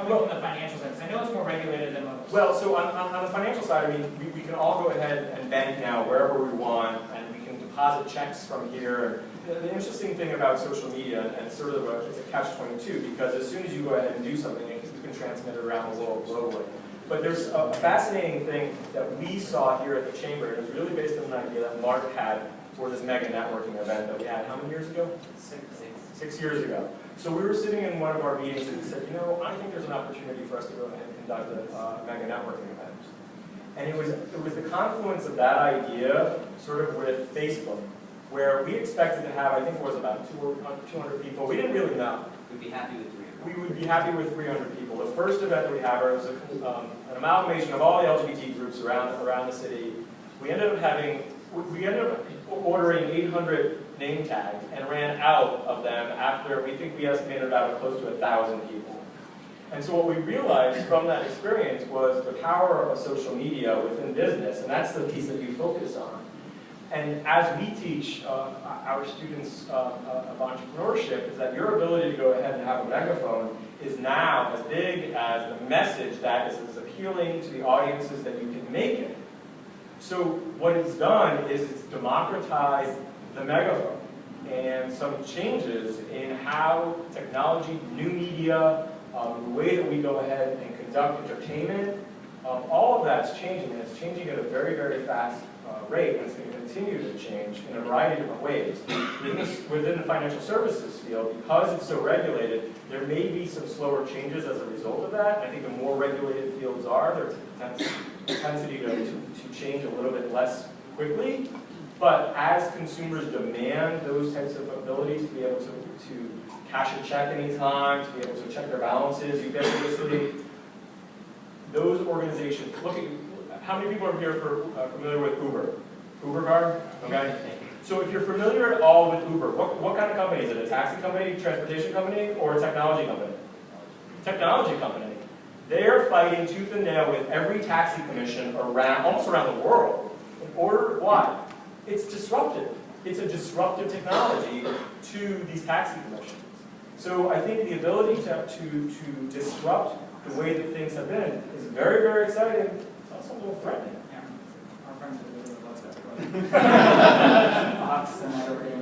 Coming from the financial side, because I know it's more regulated than most. Well, so on the financial side, I mean, we can all go ahead and bank now wherever we want, and we can deposit checks from here. The interesting thing about social media, and sort of it's a catch-22, because as soon as you go ahead and do something, you can transmit it around the world globally. But there's a fascinating thing that we saw here at the Chamber, and it was really based on an idea that Mark had for this mega networking event that we had how many years ago? 6 years ago. So we were sitting in one of our meetings and we said, you know, I think there's an opportunity for us to go ahead and conduct a mega networking event. And it was the confluence of that idea sort of with Facebook, where we expected to have, I think it was about 200 people. We didn't really know. We'd be happy with 300. We would be happy with 300 people. The first event that we had was an amalgamation of all the LGBT groups around the city. We ended up ordering 800 name tags and ran out of them after we think we estimated about close to 1,000 people. And so what we realized from that experience was the power of social media within business, and that's the piece that you focus on. And as we teach our students of entrepreneurship, is that your ability to go ahead and have a megaphone is now as big as the message that is as appealing to the audiences that you can make it. So what it's done is it's democratized the megaphone, and some changes in how technology, new media, the way that we go ahead and conduct entertainment, all of that's changing, and it's changing at a very, very fast rate, and it's going to continue to change in a variety of different ways. Within the financial services field, because it's so regulated, there may be some slower changes as a result of that. I think the more regulated fields are, there's a propensity to change a little bit less quickly. But as consumers demand those types of abilities to be able to cash a check anytime, to be able to check their balances ubiquitously, those organizations, look at, how many people are here familiar with Uber? Uber card? Okay. So if you're familiar at all with Uber, what kind of company is it? A taxi company, transportation company, or a technology company? Technology company. They're fighting tooth and nail with every taxi commission almost around the world. In order, why? It's disruptive. It's a disruptive technology to these taxi commissions. So I think the ability to disrupt the way that things have been is very, very exciting. It's also a little threatening. Yeah. Our friends are really WhatsApp. Bots and everything.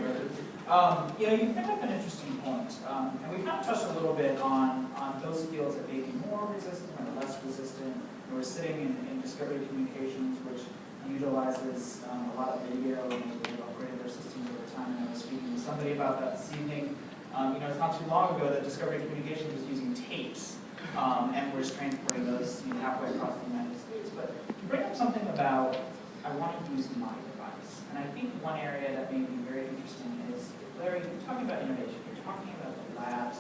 You know, you bring up an interesting point, and we kind of touched a little bit on those fields that may be more resistant or less resistant. And we're sitting in Discovery Communications, which utilizes a lot of video, and they've upgraded their systems over time. And I was speaking to somebody about that this evening. You know, it's not too long ago that Discovery Communications was using tapes, and was transporting those halfway across the United States. But you bring up something about, I want to use my device. And I think one area that may be very interesting is, Larry, you're talking about innovation. You're talking about the labs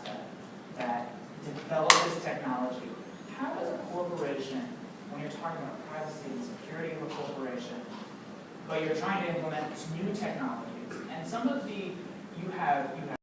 that develop this technology. How does a corporation, when you're talking about privacy and security of a corporation, but you're trying to implement new technologies, and some of the, you have